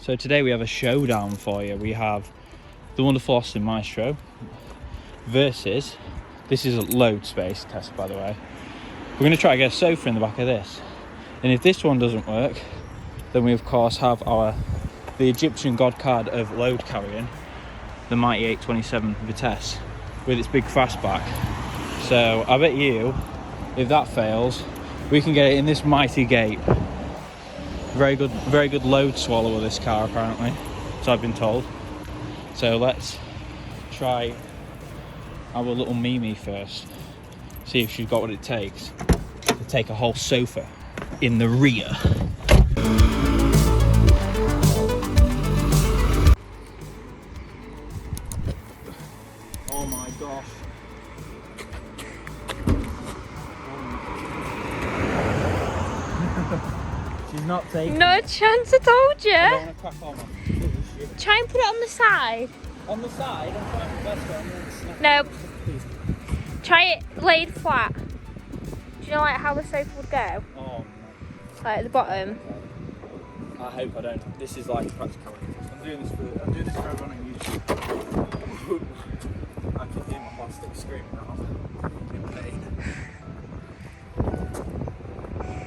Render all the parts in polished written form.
So today we have a showdown for you. We have the wonderful Austin Maestro versus, this is a load space test by the way. We're going to try to get a sofa in the back of this. And if this one doesn't work, then we of course have the Egyptian god card of load carrying, the mighty 827 Vitesse with its big fastback. So I bet you, if that fails, we can get it in this mighty gate. Very good load swallower this car apparently, so I've been told. So let's try our little Mimi first. See if she's got what it takes to take a whole sofa in the rear. Oh my gosh. She's not taking No chance, I told you. I don't want to crack on her. Try and put it on the side. On the side? I'm trying my best, but I'm going to snap No. it. Try it laid flat. Do you know like how the sofa would go? Oh no. Like at the bottom. I hope I don't. This is like practicality. I'm doing this for everyone on YouTube. I can hear my plastic screaming now. In pain.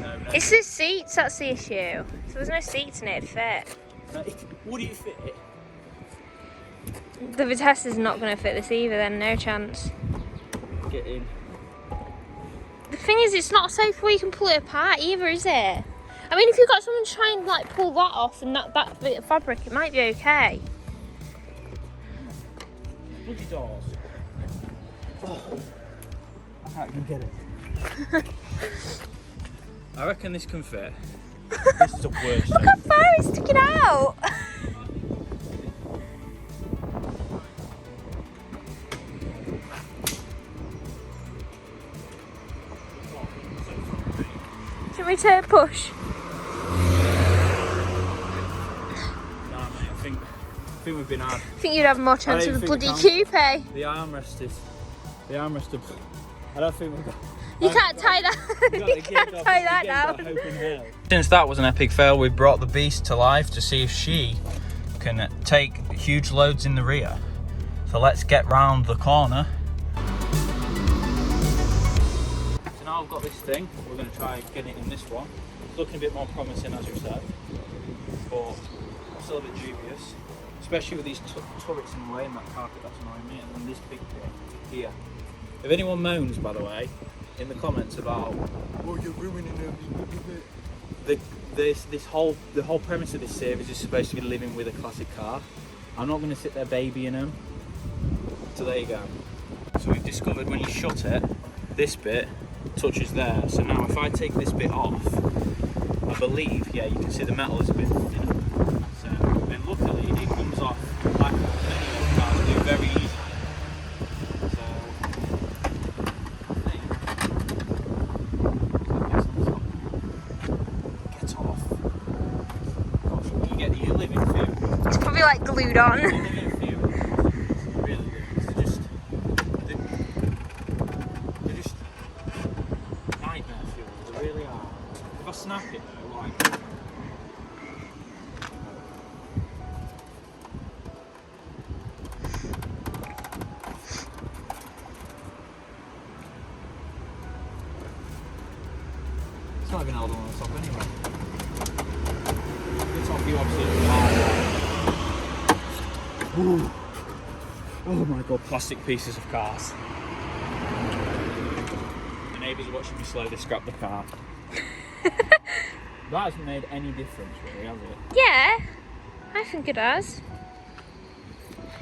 No. It's the seats that's the issue. If there was no seats in it, it'd fit. No, would it fit it? The Vitesse is not going to fit this either then, no chance. Get in. The thing is, it's not a sofa where you can pull it apart either, is it? I mean, if you've got someone to try and like pull that off and that bit of fabric, it might be okay. Bloody doors. Oh, I can't even get it. I reckon this can fit. This is the worst. Look how far it's sticking out. Do you want me to push? Nah, mate, I think we've been hard. I think you'd have more chance with a bloody coupe. The armrest is. I don't think we've got. You can't tie that. You can't tie that now. Since that was an epic fail, we brought the beast to life to see if she can take huge loads in the rear. So let's get round the corner. So now I've got this thing. We're going to try getting it in this one. It's looking a bit more promising, as you said, but still a bit dubious, especially with these turrets in the way and that carpet that's annoying me, and then this big bit here. If anyone moans, by the way, in the comments about, oh, you're ruining it. The whole premise of this series is supposed to be living with a classic car. I'm not going to sit there babying them. So there you go. So we've discovered when you shut it, this bit touches there. So now if I take this bit off, I believe, yeah, you can see the metal is a bit thinner. So then luckily it comes off like many other cars do very easily. It's probably like glued on. Really good. They're just nightmare fuel. They really are. If I snap it though, like. It's not even held on the top anyway. The top you obviously are. Ooh. Oh my god, plastic pieces of cars. The neighbours are watching me slowly scrap the car. That hasn't made any difference really, has it? Yeah, I think it does.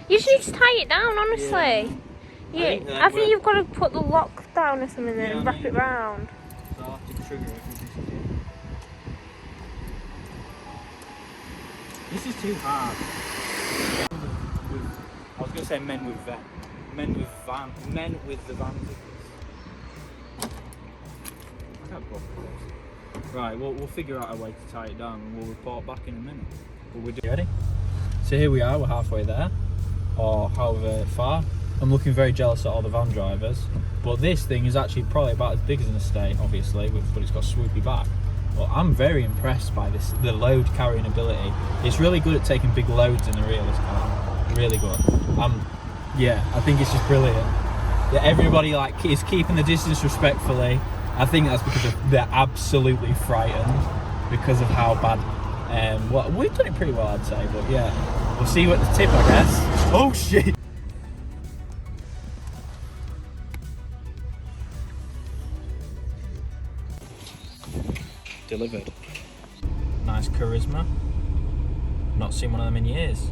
You just need to tie it down, honestly. Yeah, I think you've got to put the lock down or something and wrap it round. So I'll have to trigger it with this again. This is too hard. I was going to say men with the vans. I can't bother with this. Right, we'll figure out a way to tie it down and we'll report back in a minute. But we're ready. So here we are, we're halfway there, or however far. I'm looking very jealous at all the van drivers, but this thing is actually probably about as big as an estate, obviously, but it's got swoopy back. But I'm very impressed by the load carrying ability. It's really good at taking big loads in the rear, this car. Really good. Yeah, I think it's just brilliant. Yeah, everybody like is keeping the distance respectfully. I think that's because they're absolutely frightened because of how bad. Well, we've done it pretty well, I'd say. But yeah, we'll see you at the tip, I guess. Oh shit! Delivered. Nice charisma. Not seen one of them in years.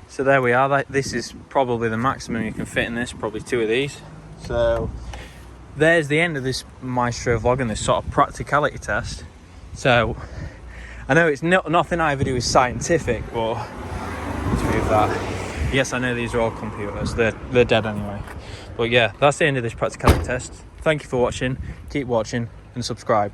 So there we are. This is probably the maximum you can fit in this. Probably 2 of these. So there's the end of this Maestro vlog and this sort of practicality test. So I know it's nothing I ever do is scientific, but let's move that. Yes, I know these are all computers. They're dead anyway. But yeah, that's the end of this practicality test. Thank you for watching. Keep watching and subscribe.